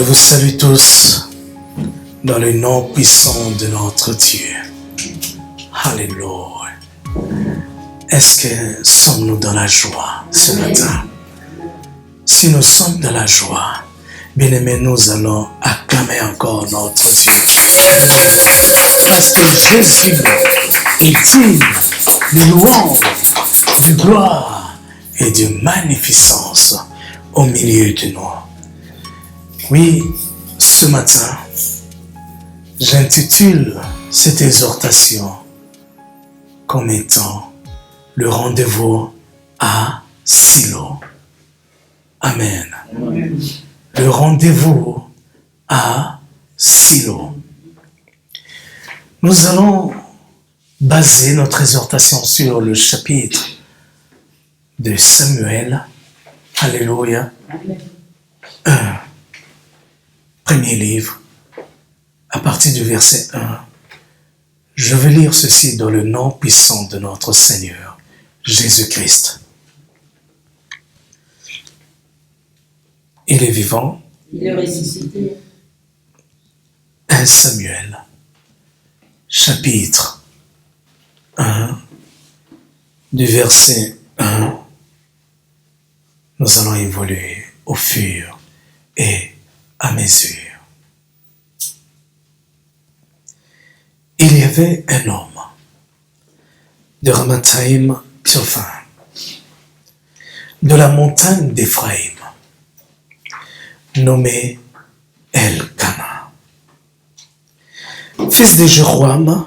Je vous salue tous dans le nom puissant de notre Dieu. Alléluia. Est-ce que sommes-nous dans la joie ce matin? Si nous sommes dans la joie, bien-aimés, nous allons acclamer encore notre Dieu. Parce que Jésus est digne de louange, de gloire et de magnificence au milieu de nous. Oui, ce matin, j'intitule cette exhortation comme étant le rendez-vous à Silo. Amen. Amen. Le rendez-vous à Silo. Nous allons baser notre exhortation sur le chapitre de Samuel. Alléluia. 1. Premier livre, à partir du verset 1. Je vais lire ceci dans le nom puissant de notre Seigneur, Jésus-Christ. Il est vivant. Il est ressuscité. 1 Samuel, chapitre 1, du verset 1. Nous allons évoluer au fur et à mesure. Il y avait un homme de Ramathaïm Psophim, de la montagne d'Éphraïm, nommé Elkana, fils de Jéroham,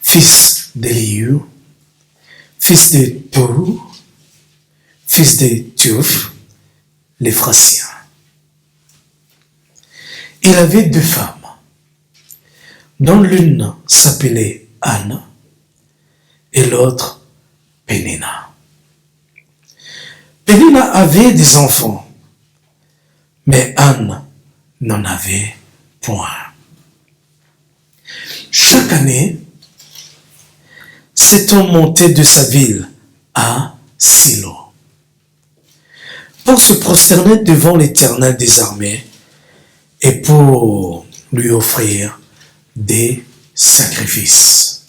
fils d'Elihu, fils de Tohu, fils de Tiouf, l'Éphrasien. Il avait 2 femmes, dont l'une s'appelait Anne et l'autre Pénina. Pénina avait des enfants, mais Anne n'en avait point. Chaque année, cet homme montait de sa ville à Silo pour se prosterner devant l'Éternel des armées et pour lui offrir des sacrifices.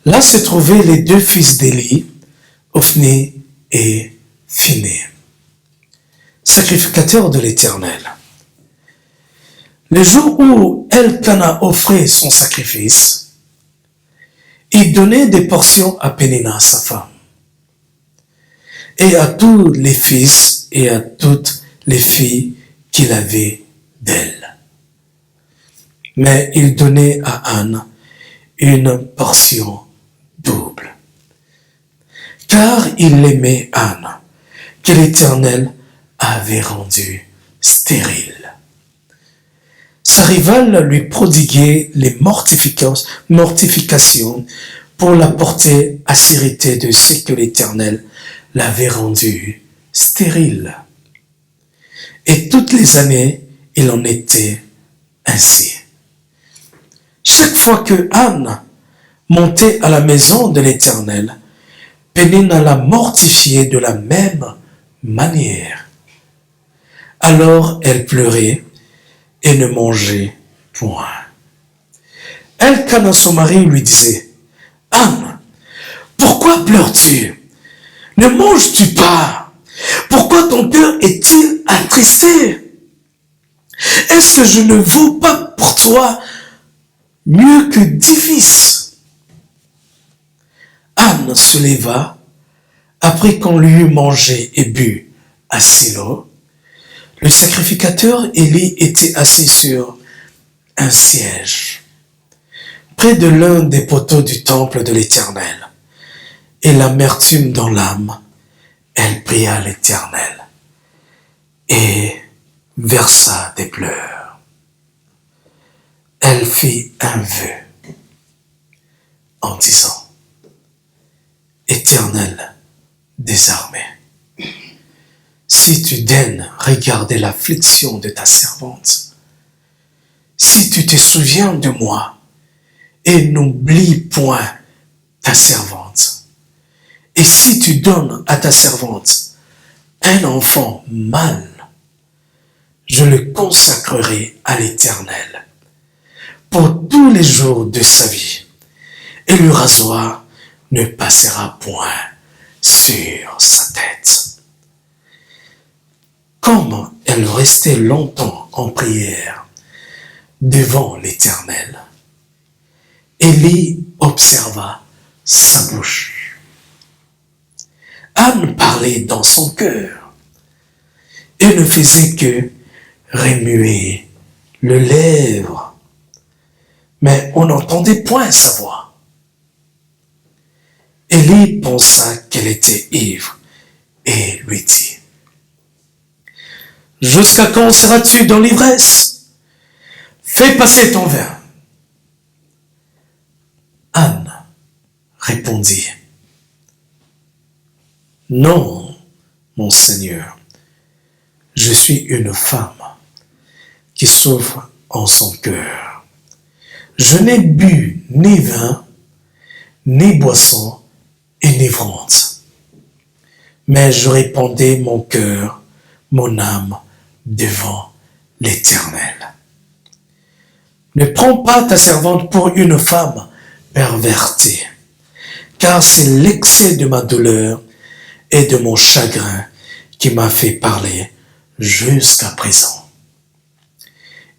Là se trouvaient les 2 fils d'Élie, Ophni et Phiné, sacrificateurs de l'Éternel. Le jour où Elkana offrait son sacrifice, il donnait des portions à Pénina, sa femme, et à tous les fils et à toutes les filles qu'il avait d'elle. Mais il donnait à Anne une portion double, car il aimait Anne, que l'Éternel avait rendue stérile. Sa rivale lui prodiguait les mortifications pour la porter à s'irriter de ce que l'Éternel l'avait rendue stérile. Et toutes les années, il en était ainsi. Chaque fois que Anne montait à la maison de l'Éternel, Pénina la mortifiait de la même manière. Alors elle pleurait et ne mangeait point. Elkana, son mari, lui disait: Anne, pourquoi pleures-tu? Ne manges-tu pas? Pourquoi ton cœur est-il attristé? Est-ce que je ne vaux pas pour toi mieux que 10 fils? Anne se leva, après qu'on lui eut mangé et bu à Silo. Le sacrificateur Élie était assis sur un siège, près de l'un des poteaux du temple de l'Éternel. Et l'amertume dans l'âme, elle pria l'Éternel et versa des pleurs. Elle fit un vœu en disant: Éternel des armées, si tu daignes regarder l'affliction de ta servante, si tu te souviens de moi et n'oublie point ta servante, et si tu donnes à ta servante un enfant mâle, je le consacrerai à l'Éternel pour tous les jours de sa vie, et le rasoir ne passera point sur sa tête. Comme elle restait longtemps en prière devant l'Éternel, Élie observa sa bouche. Anne parlait dans son cœur et ne faisait que remuer le lèvre, mais on n'entendait point sa voix. Élie pensa qu'elle était ivre et lui dit: « Jusqu'à quand seras-tu dans l'ivresse? Fais passer ton vin. » Anne répondit: « Non, mon Seigneur, je suis une femme qui souffre en son cœur. Je n'ai bu ni vin, ni boisson enivrante, mais je répandais mon cœur, mon âme devant l'Éternel. Ne prends pas ta servante pour une femme pervertie, car c'est l'excès de ma douleur et de mon chagrin qui m'a fait parler jusqu'à présent. »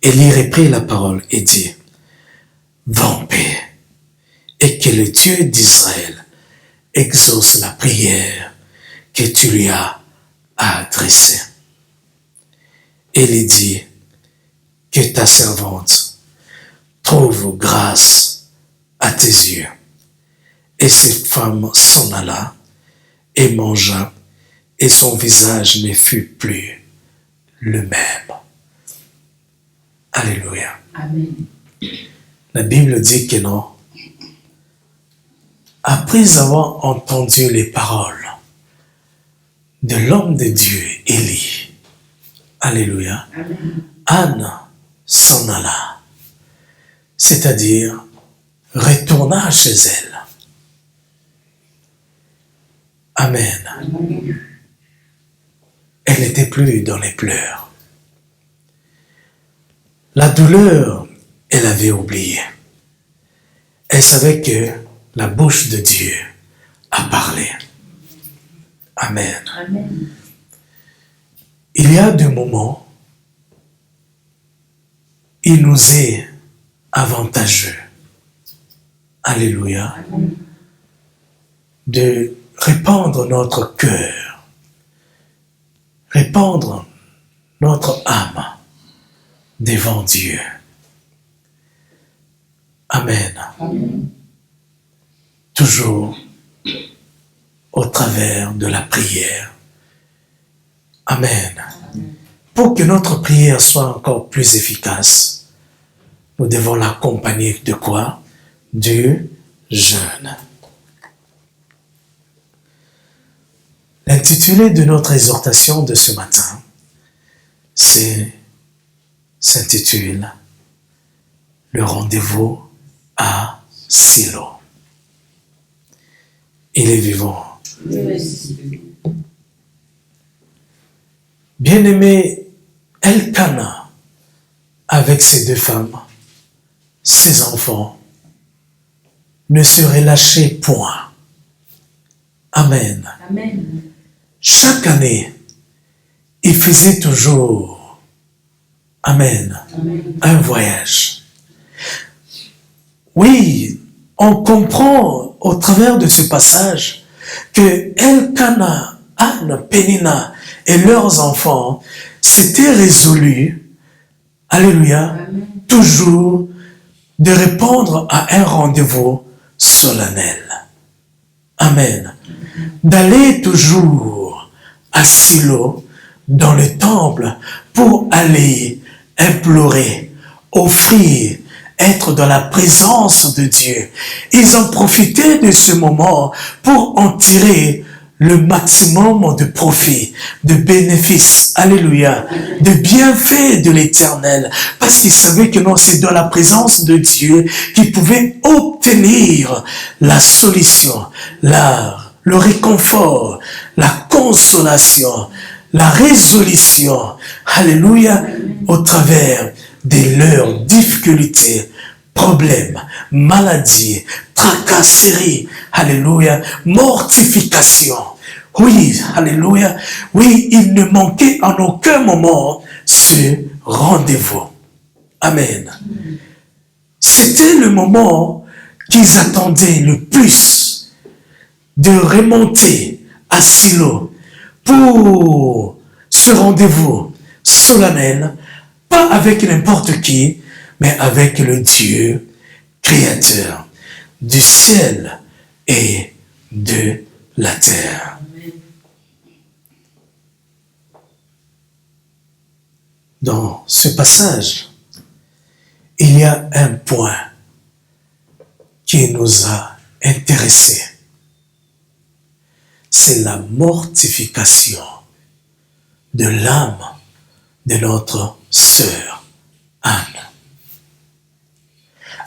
Élie reprit la parole et dit: « Va en paix, et que le Dieu d'Israël exauce la prière que tu lui as adressée. » Élie dit: « Que ta servante trouve grâce à tes yeux. » Et cette femme s'en alla et mangea, et son visage ne fut plus le même. Alléluia. Amen. La Bible dit que non. Après avoir entendu les paroles de l'homme de Dieu, Élie, alléluia, Amen. Anne s'en alla, c'est-à-dire retourna chez elle. Amen. Amen. Elle n'était plus dans les pleurs. La douleur, elle avait oublié. Elle savait que la bouche de Dieu a parlé. Amen. Amen. Il y a des moments, il nous est avantageux, alléluia, Amen. de répandre notre cœur, répandre notre âme devant Dieu. Amen. Amen. Toujours au travers de la prière. Amen. Pour que notre prière soit encore plus efficace, nous devons l'accompagner de quoi? Du jeûne. L'intitulé de notre exhortation de ce matin s'intitule « Le rendez-vous à Silo ». Il est vivant. Bien-aimé Elkana, avec ses deux femmes, ses enfants, ne se relâchait point. Amen. Amen. Chaque année, il faisait toujours, amen, Amen. un voyage. Oui, on comprend au travers de ce passage que Elkana, Anne, Pénina et leurs enfants s'étaient résolus, alléluia, Amen. toujours de répondre à un rendez-vous solennel. Amen. D'aller toujours à Silo, dans le temple, pour aller implorer, offrir, être dans la présence de Dieu. Ils ont profité de ce moment pour en tirer le maximum de profit, de bénéfices, alléluia, de bienfaits de l'Éternel, parce qu'ils savaient que non, c'est dans la présence de Dieu qu'ils pouvaient obtenir la solution, le réconfort, la consolation, la résolution, alléluia, au travers de leurs difficultés, problèmes, maladies, tracasseries, alléluia, mortification. Oui, alléluia, oui, il ne manquait en aucun moment ce rendez-vous. Amen. C'était le moment qu'ils attendaient le plus de remonter à Silo pour ce rendez-vous solennel, pas avec n'importe qui, mais avec le Dieu créateur du ciel et de la terre. Dans ce passage, il y a un point qui nous a intéressés. C'est la mortification de l'âme de notre sœur Anne.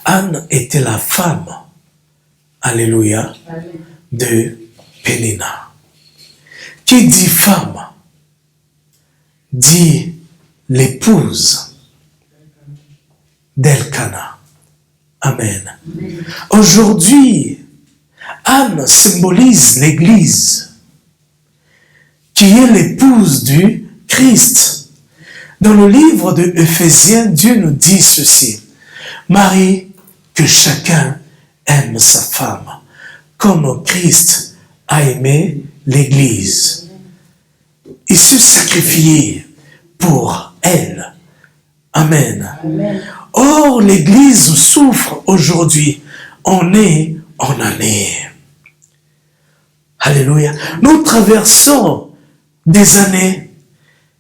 Anne était la femme, alléluia, de Pénina. Qui dit femme, dit l'épouse d'Elkana. Amen. Aujourd'hui, Anne symbolise l'Église, qui est l'épouse du Christ. Dans le livre de Éphésiens, Dieu nous dit ceci. Marie, que chacun aime sa femme, comme Christ a aimé l'Église. Il se sacrifiait pour elle. Amen. Amen. Or, l'Église souffre aujourd'hui. On est en année. Alléluia. Nous traversons des années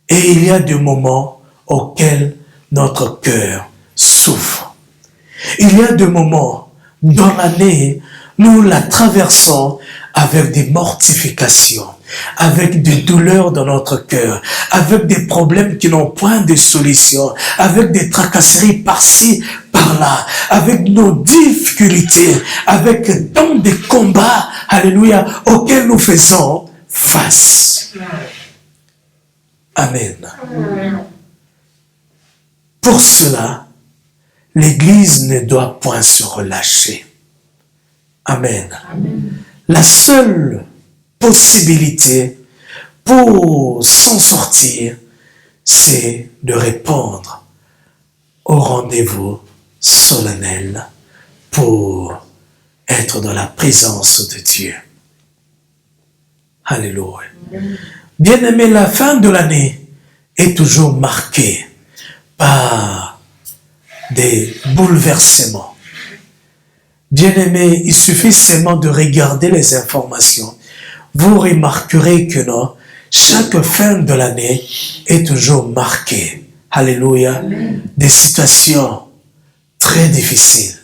et il y a des moments auxquels notre cœur souffre. Il y a des moments dans l'année, nous la traversons avec des mortifications, avec des douleurs dans notre cœur, avec des problèmes qui n'ont point de solution, avec des tracasseries par-ci, par-là, avec nos difficultés, avec tant de combats, alléluia, auxquels nous faisons face. Amen. Pour cela, l'Église ne doit point se relâcher. Amen. Amen. La seule possibilité pour s'en sortir, c'est de répondre au rendez-vous solennel pour être dans la présence de Dieu. Alléluia. Bien-aimé, la fin de l'année est toujours marquée par des bouleversements. Bien-aimé, il suffit seulement de regarder les informations. Vous remarquerez que non, chaque fin de l'année est toujours marquée. Alléluia. Amen. Des situations très difficiles.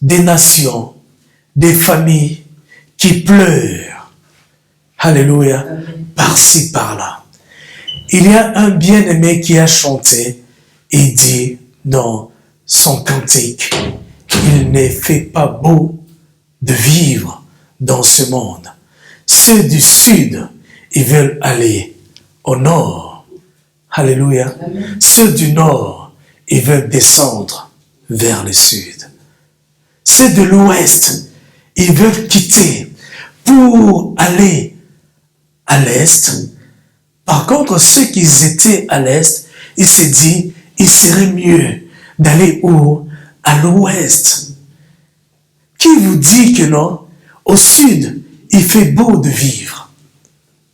Des nations, des familles qui pleurent. Alléluia. Par-ci, par-là. Il y a un bien-aimé qui a chanté et dit dans son cantique, il ne fait pas beau de vivre dans ce monde. Ceux du sud, ils veulent aller au nord. Alléluia. Amen. Ceux du nord, ils veulent descendre vers le sud. Ceux de l'ouest, ils veulent quitter pour aller à l'est. Par contre, ceux qui étaient à l'est, ils se disent, il serait mieux d'aller où? À l'ouest. Qui vous dit que non? Au sud, il fait beau de vivre.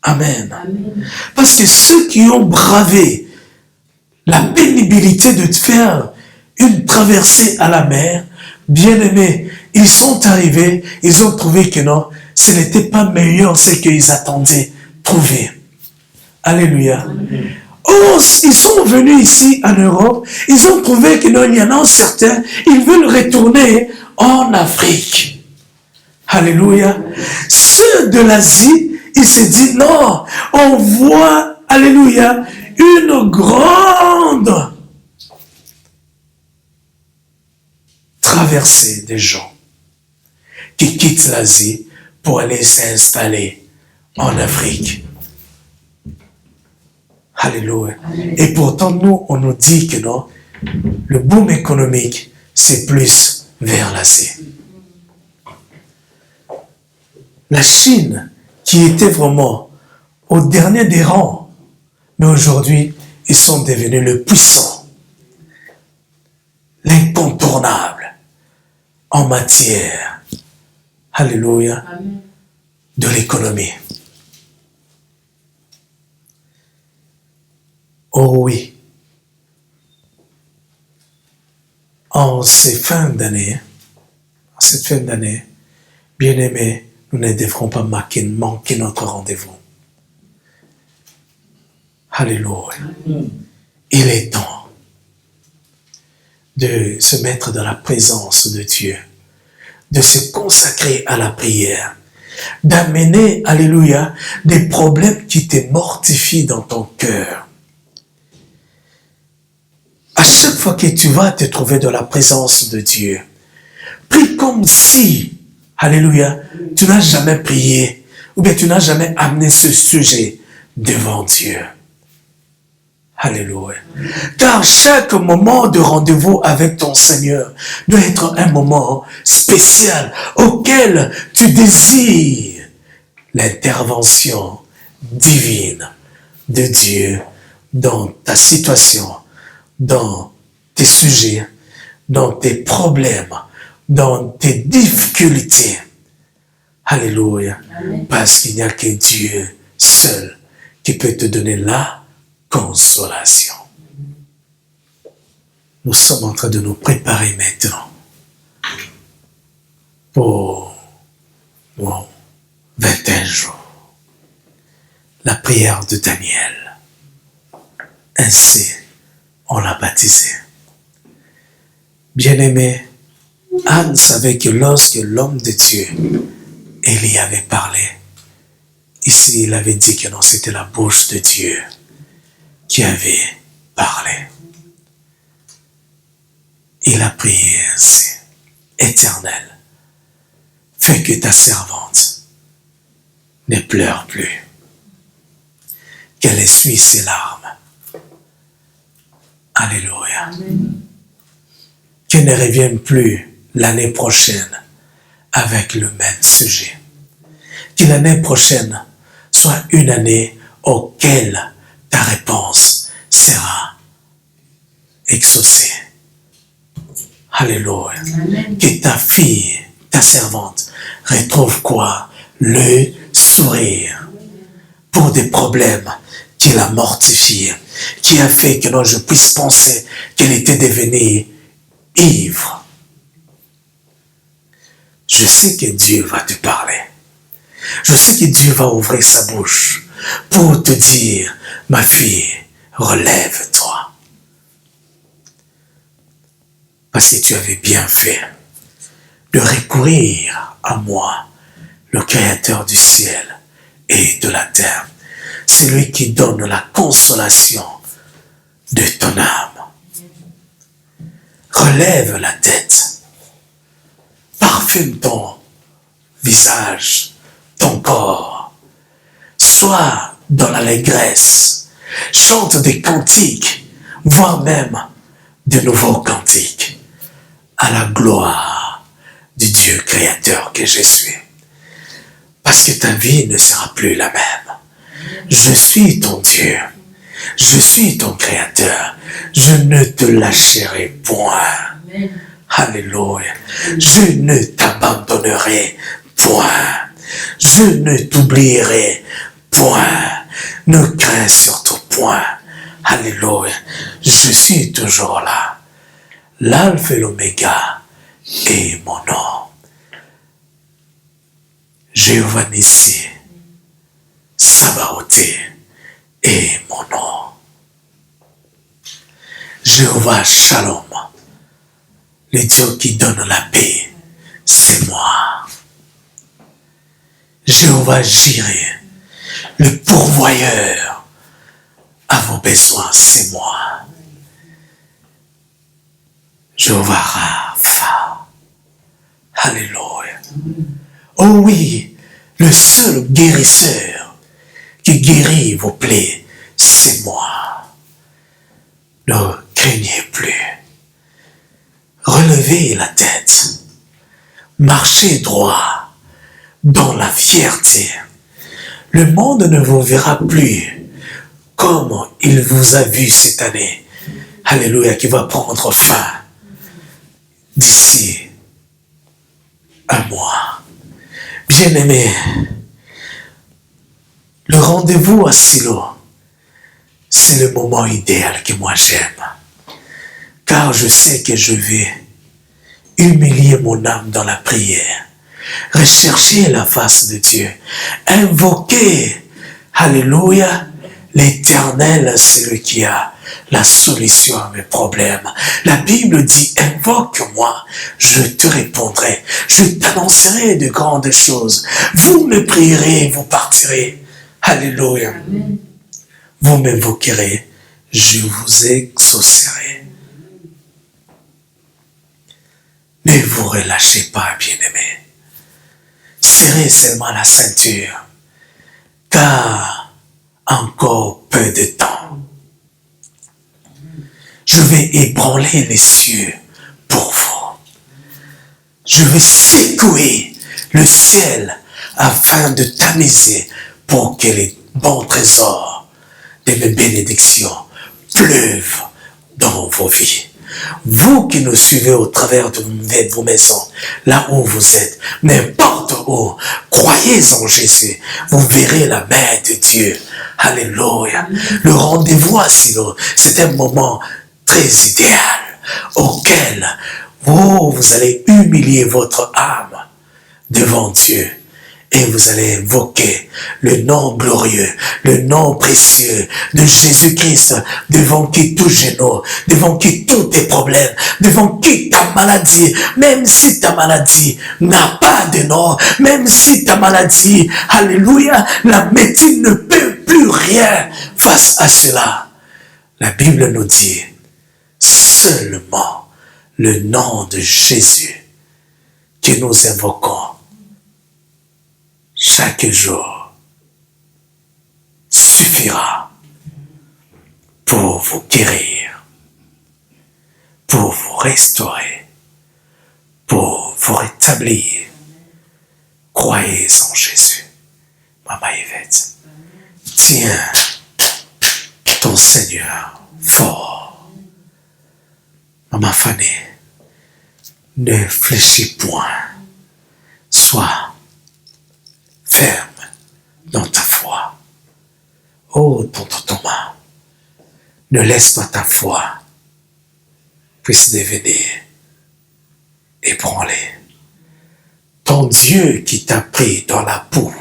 Amen. Amen. Parce que ceux qui ont bravé la pénibilité de faire une traversée à la mer, bien aimés, ils sont arrivés, ils ont trouvé que non, ce n'était pas meilleur ce qu'ils attendaient trouver. Alléluia. Amen. Oh, ils sont venus ici en Europe, ils ont trouvé que non, il y en a certains, ils veulent retourner en Afrique. Alléluia. Ceux de l'Asie, ils se disent non, on voit, alléluia, une grande traversée des gens qui quittent l'Asie pour aller s'installer en Afrique. Alléluia. Et pourtant, nous, on nous dit que non, le boom économique, c'est plus vers l'Asie. La Chine, qui était vraiment au dernier des rangs, mais aujourd'hui, ils sont devenus le puissant, l'incontournable en matière, alléluia, de l'économie. Oh oui, en cette fin d'année, bien-aimés, nous ne devrons pas manquer notre rendez-vous. Alléluia. Il est temps de se mettre dans la présence de Dieu, de se consacrer à la prière, d'amener, alléluia, des problèmes qui te mortifient dans ton cœur. À chaque fois que tu vas te trouver dans la présence de Dieu, prie comme si, alléluia, tu n'as jamais prié, ou bien tu n'as jamais amené ce sujet devant Dieu. Alléluia. Car chaque moment de rendez-vous avec ton Seigneur doit être un moment spécial auquel tu désires l'intervention divine de Dieu dans ta situation, dans tes sujets, dans tes problèmes, dans tes difficultés. Alléluia. Parce qu'il n'y a que Dieu seul qui peut te donner la consolation. Nous sommes en train de nous préparer maintenant pour 21 jours. La prière de Daniel. Ainsi, on l'a baptisé. Bien-aimé, Anne savait que lorsque l'homme de Dieu, Élie, avait parlé, ici il avait dit que non, c'était la bouche de Dieu qui avait parlé. Il a prié ainsi. Éternel, fais que ta servante ne pleure plus, qu'elle essuie ses larmes. Alléluia. Qu'elle ne revienne plus l'année prochaine avec le même sujet. Que l'année prochaine soit une année auquel ta réponse sera exaucée. Alléluia. Que ta fille, ta servante, retrouve quoi? Le sourire pour des problèmes qui l'a mortifiée, qui a fait que non, je puisse penser qu'elle était devenue ivre. Je sais que Dieu va te parler. Je sais que Dieu va ouvrir sa bouche pour te dire, ma fille, relève-toi. Parce que tu avais bien fait de recourir à moi, le Créateur du ciel et de la terre. C'est lui qui donne la consolation de ton âme. Relève la tête. Parfume ton visage, ton corps. Sois dans l'allégresse. Chante des cantiques, voire même de nouveaux cantiques, à la gloire du Dieu créateur que je suis. Parce que ta vie ne sera plus la même. Je suis ton Dieu. Je suis ton créateur. Je ne te lâcherai point. Alléluia. Je ne t'abandonnerai point. Je ne t'oublierai point. Ne crains surtout point. Alléluia. Je suis toujours là. L'alpha et l'oméga est mon nom. Jéhovah Nissi, Sabaoth est mon nom. Jéhovah Shalom, le Dieu qui donne la paix, c'est moi. Jéhovah Jireh, le pourvoyeur à vos besoins, c'est moi. Jéhovah Rapha, alléluia. Oh oui, le seul guérisseur qui guérit vos plaies, c'est moi. Ne craignez plus. Relevez la tête. Marchez droit dans la fierté. Le monde ne vous verra plus comme il vous a vu cette année. Alléluia, qui va prendre fin d'ici un mois. Bien-aimés, le rendez-vous à Silo, c'est le moment idéal que moi j'aime. Car je sais que je vais humilier mon âme dans la prière, rechercher la face de Dieu, invoquer, alléluia, l'Éternel, c'est lui qui a la solution à mes problèmes. La Bible dit, invoque-moi, je te répondrai, je t'annoncerai de grandes choses. Vous me prierez, vous partirez. Alléluia. Amen. Vous m'invoquerez, je vous exaucerai. Ne vous relâchez pas, bien-aimés. Serrez seulement la ceinture, car encore peu de temps, je vais ébranler les cieux pour vous. Je vais secouer le ciel afin de tamiser pour que les bons trésors de mes bénédictions pleuvent dans vos vies. Vous qui nous suivez au travers de vos maisons, là où vous êtes, n'importe où, croyez en Jésus, vous verrez la main de Dieu. Alléluia. Le rendez-vous à Silo, c'est un moment très idéal auquel vous allez humilier votre âme devant Dieu. Et vous allez invoquer le nom glorieux, le nom précieux de Jésus-Christ, devant qui tout genou, devant qui tous tes problèmes, devant qui ta maladie, même si ta maladie n'a pas de nom, même si ta maladie, alléluia, la médecine ne peut plus rien face à cela. La Bible nous dit, seulement le nom de Jésus que nous invoquons chaque jour suffira pour vous guérir, pour vous restaurer, pour vous rétablir. Croyez en Jésus. Maman Yvette, tiens ton Seigneur fort. Maman Fanny, ne fléchis point. Sois ferme dans ta foi. Oh, tonton Thomas, ne laisse pas ta foi puisse devenir ébranlée. Ton Dieu qui t'a pris dans la boue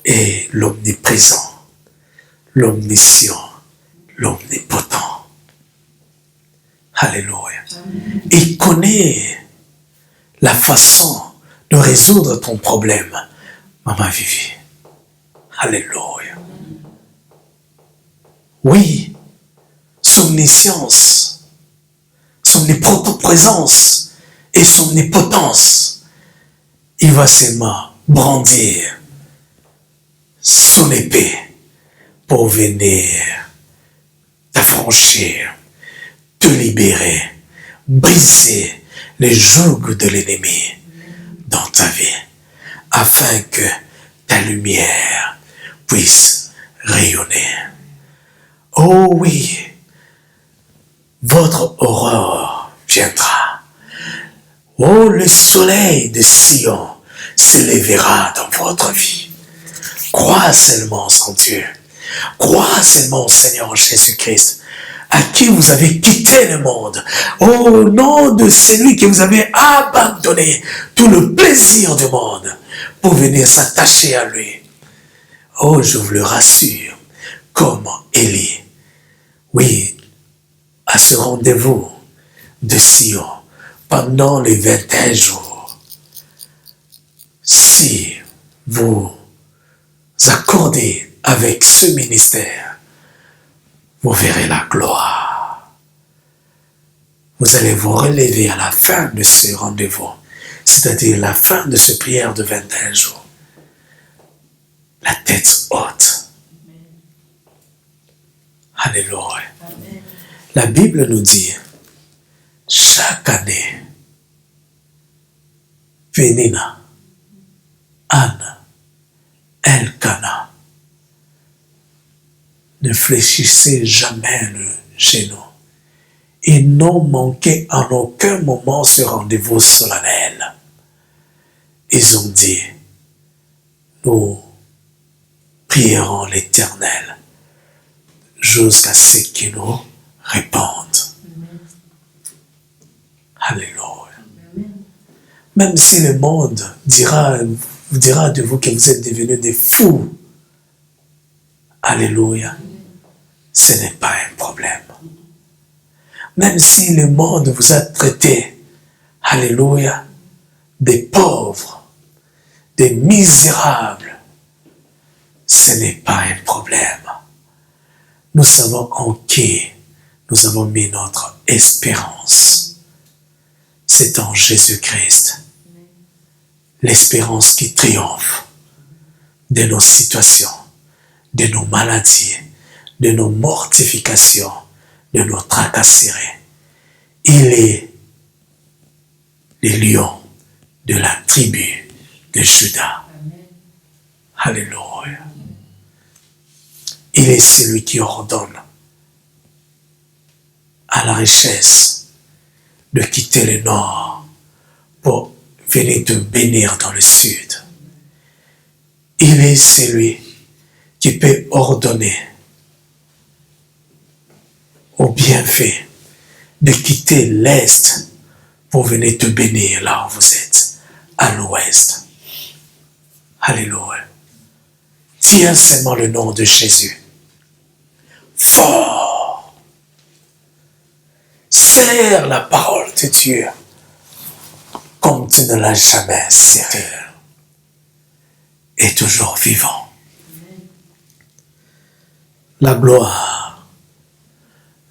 est l'omniprésent, l'omniscient, l'omnipotent. Alléluia. Il connaît la façon de résoudre ton problème, Maman Vivi. Alléluia. Oui, son omniscience, son omniprésence et son omnipotence, il va seulement brandir son épée pour venir t'affranchir, te libérer, briser les jougs de l'ennemi dans ta vie, afin que ta lumière puisse rayonner. Oh oui, votre aurore viendra. Oh, le soleil de Sion s'élèvera dans votre vie. Crois seulement en Dieu. Crois seulement au Seigneur Jésus-Christ, à qui vous avez quitté le monde, au nom de celui que vous avez abandonné tout le plaisir du monde pour venir s'attacher à lui. Oh, je vous le rassure, comme Élie. Oui, à ce rendez-vous de Sion, pendant les 21 jours, si vous accordez avec ce ministère, vous verrez la gloire. Vous allez vous relever à la fin de ce rendez-vous, c'est-à-dire la fin de ce prière de 21 jours. La tête haute, Alléluia. La Bible nous dit, chaque année, Pénina, Anne, Elkana, ne fléchissez jamais le genou. Ils n'ont manqué en aucun moment ce rendez-vous solennel. Ils ont dit, nous prierons l'Éternel jusqu'à ce qu'il nous réponde. Alléluia. Même si le monde dira de vous que vous êtes devenus des fous, alléluia, ce n'est pas un problème. Même si le monde vous a traité, alléluia, des pauvres, des misérables, ce n'est pas un problème. Nous savons en qui nous avons mis notre espérance. C'est en Jésus-Christ. L'espérance qui triomphe de nos situations, de nos maladies, de nos mortifications, de nos tracasseries. Il est le lion de la tribu de Juda. Alléluia. Il est celui qui ordonne à la richesse de quitter le nord pour venir te bénir dans le sud. Il est celui qui peut ordonner au bienfait de quitter l'est pour venir te bénir là où vous êtes, à l'ouest. Alléluia. Tiens seulement le nom de Jésus. Fort. Serre la parole de Dieu comme tu ne l'as jamais serré. Et toujours vivant. La gloire,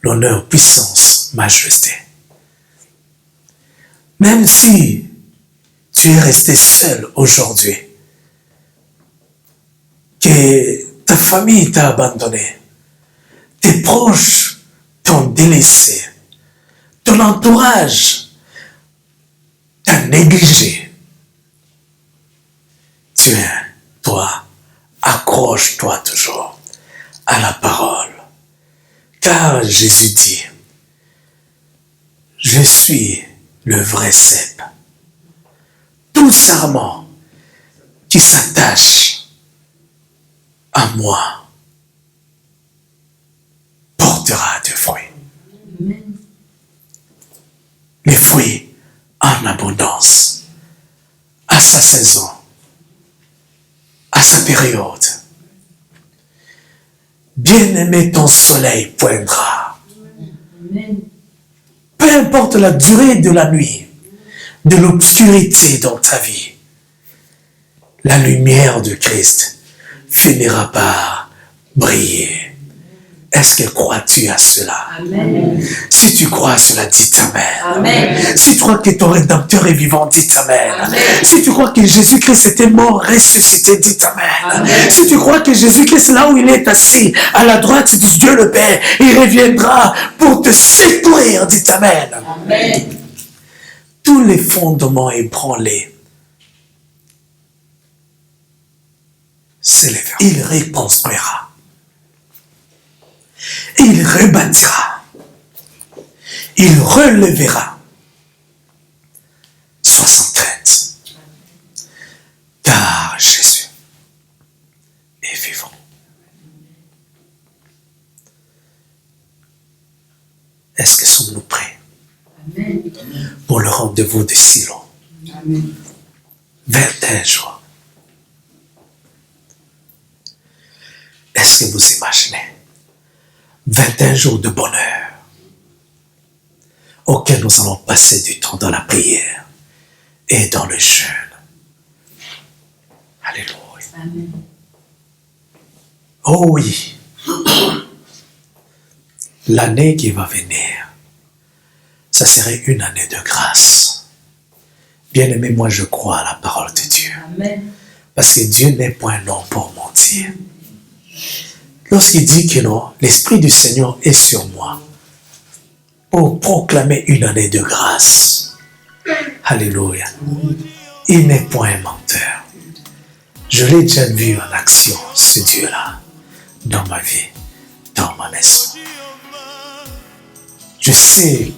l'honneur, puissance, majesté. Même si tu es resté seul aujourd'hui, que ta famille t'a abandonné, tes proches t'ont délaissé, ton entourage t'a négligé. Toi, accroche-toi toujours à la parole. Car Jésus dit, je suis le vrai cep. Tout sarment qui s'attache à moi portera des fruits. Amen. Les fruits en abondance, à sa saison, à sa période. Bien-aimé, ton soleil poindra. Amen. Peu importe la durée de la nuit, de l'obscurité dans ta vie, la lumière de Christ finira par briller. Est-ce que crois-tu à cela? Amen. Si tu crois à cela, dis Amen. Amen. Si tu crois que ton Rédempteur est vivant, dis Amen. Amen. Si tu crois que Jésus-Christ était mort, ressuscité, dis Amen. Amen. Si tu crois que Jésus-Christ, là où il est assis, à la droite du Dieu le Père, il reviendra pour te secourir, dis Amen. Amen. Tous les fondements ébranlés s'élèveront. Il reconstruira. Il rebâtira. Il relèvera. 73. Car Jésus est vivant. Est-ce que sommes-nous prêts? Amen. Pour le rendez-vous de Silo? Amen. 21 jours. Est-ce que vous imaginez 21 jours de bonheur auxquels nous allons passer du temps dans la prière et dans le jeûne. Alléluia. Amen. Oh oui. L'année qui va venir, ça serait une année de grâce. Bien-aimé, moi je crois à la parole de Dieu. Amen. Parce que Dieu n'est point long pour mentir. lorsqu'il dit que non, l'Esprit du Seigneur est sur moi pour proclamer une année de grâce. Alléluia. Il n'est point un menteur. Je l'ai déjà vu en action, ce Dieu-là, dans ma vie, dans ma maison. Je sais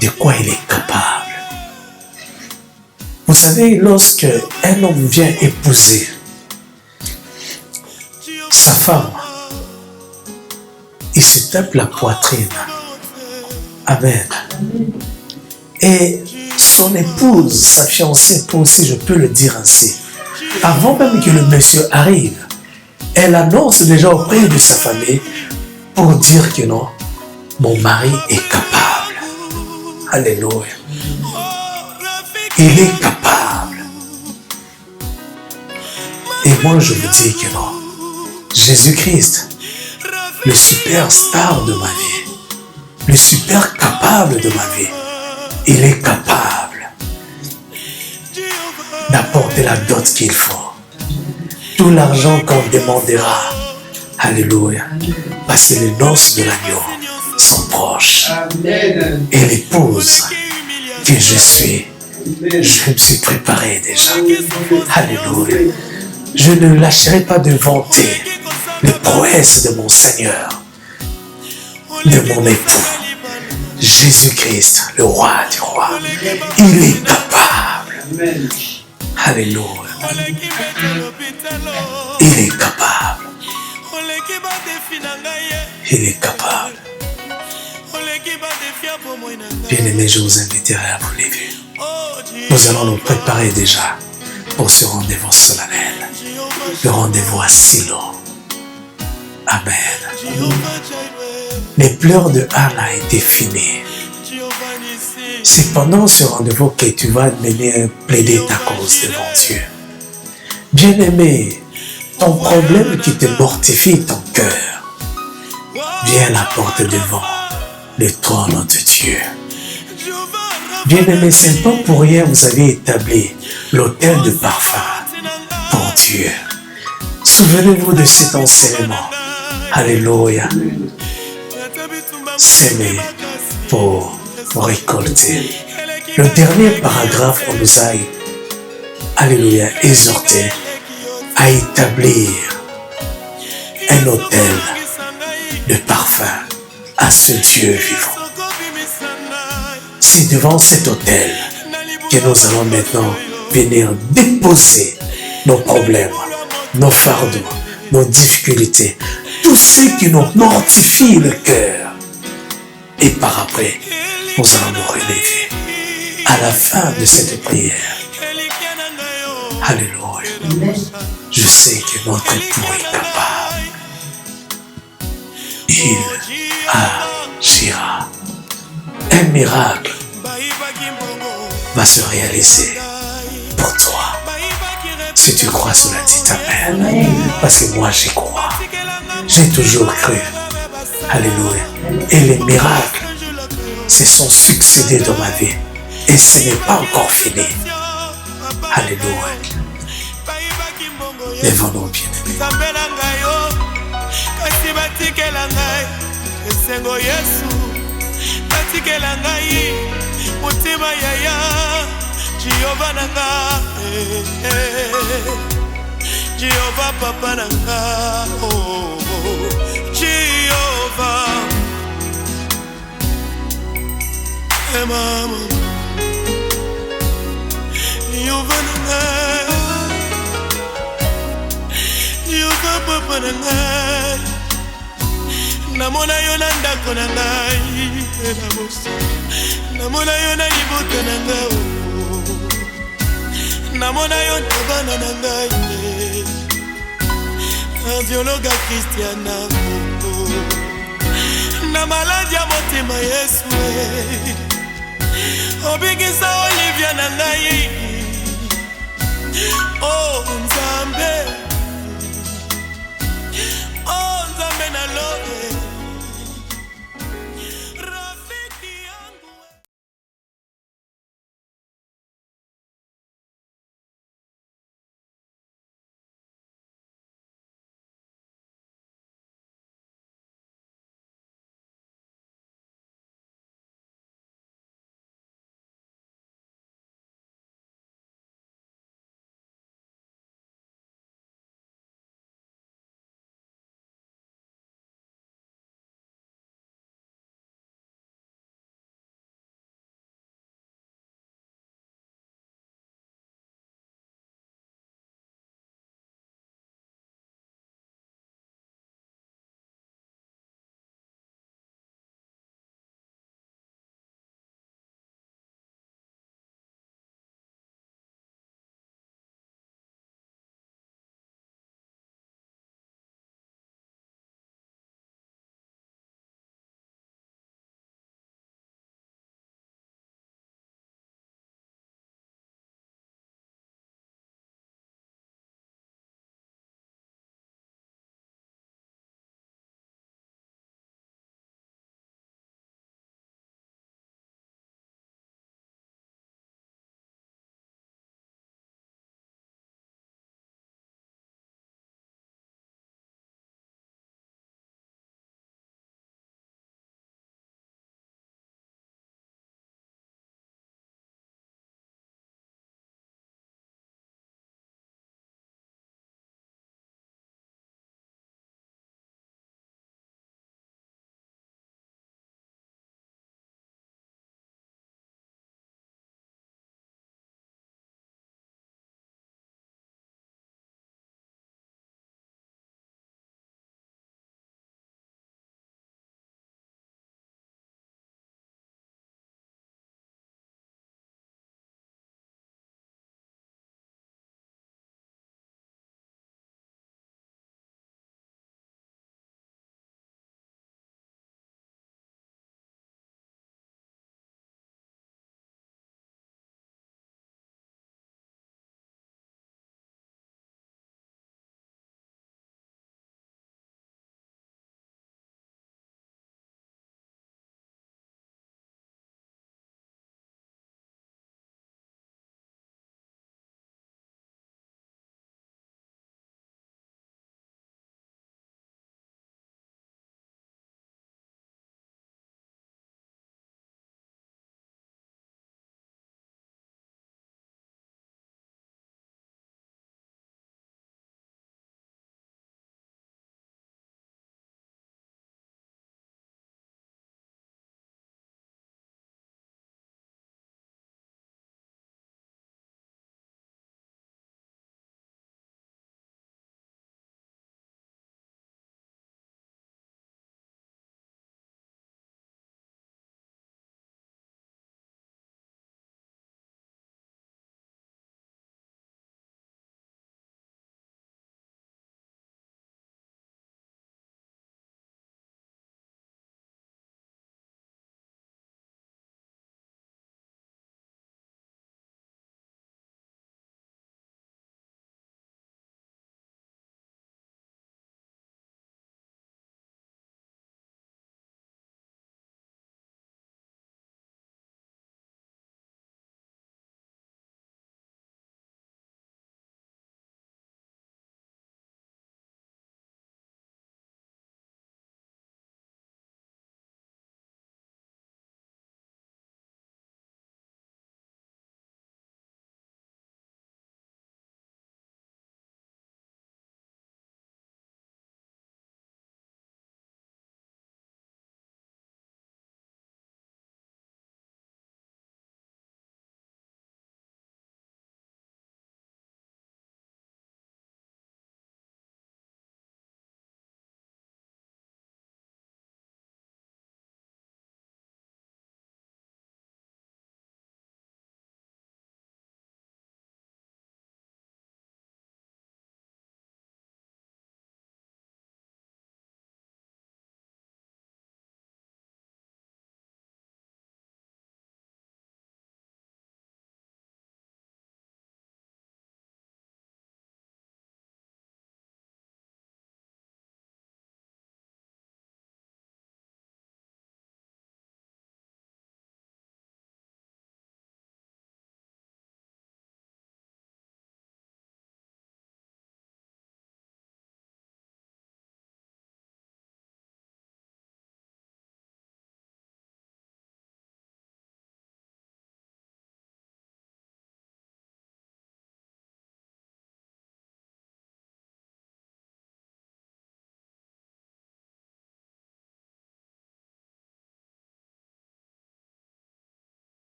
de quoi il est capable. Vous savez, lorsque un homme vient épouser sa femme, il se tape la poitrine. Amen. Et son épouse, sa fiancée, si je peux le dire ainsi, avant même que le monsieur arrive, elle annonce déjà auprès de sa famille pour dire que non, mon mari est capable. Alléluia. Il est capable. Et moi, je vous dis que non. Jésus-Christ, le superstar de ma vie, le super capable de ma vie, il est capable d'apporter la dot qu'il faut. Tout l'argent qu'on demandera. Alléluia. Parce que les noces de l'agneau sont proches. Amen. Et l'épouse que je suis, je me suis préparé déjà. Alléluia. Je ne lâcherai pas de vanter les prouesses de mon Seigneur, de mon époux. Jésus-Christ, le roi du roi, il est capable. Alléluia. Il est capable. Il est capable. Bien-aimés, je vous inviterai à vous lever. Nous allons nous préparer déjà pour ce rendez-vous solennel. Le rendez-vous à Silo. Amen. Les pleurs de Anna étaient finis. C'est pendant ce rendez-vous que tu vas venir plaider ta cause devant Dieu. Bien-aimé, ton problème qui te mortifie ton cœur, viens la porte devant le trône de Dieu. Bien-aimé, ce n'est pas pour rien que vous avez établi l'autel de parfum pour Dieu. Souvenez-vous de cet enseignement. Alléluia. S'aimer pour récolter. Le dernier paragraphe, on nous a, alléluia, exhorté à établir un autel de parfum à ce Dieu vivant. C'est devant cet autel que nous allons maintenant venir déposer nos problèmes, nos fardeaux, nos difficultés, tout ce qui nous mortifie le cœur. Et par après, nous allons nous relever à la fin de cette prière. Alléluia. Je sais que notre époux est capable. Il agira. Un miracle va se réaliser pour toi. Si tu crois, cela dit Amen. Parce que moi, j'y crois. J'ai toujours cru. Alléluia. Et les miracles se sont succédés dans ma vie. Et ce n'est pas encore fini. Alléluia. Lèvons-nous bien-aimés. Jehovah papa nanga, oh, Jehovah, hey mama, Jehovah nanga, Jehovah papa nanga, namona yo na ndako na ngai, namona yo na libota na ngai, namona yo na bana na ngai. Cardiologue Christiana na maladie ya motema Yesu obingisa Olivia na ngai oh Nzambe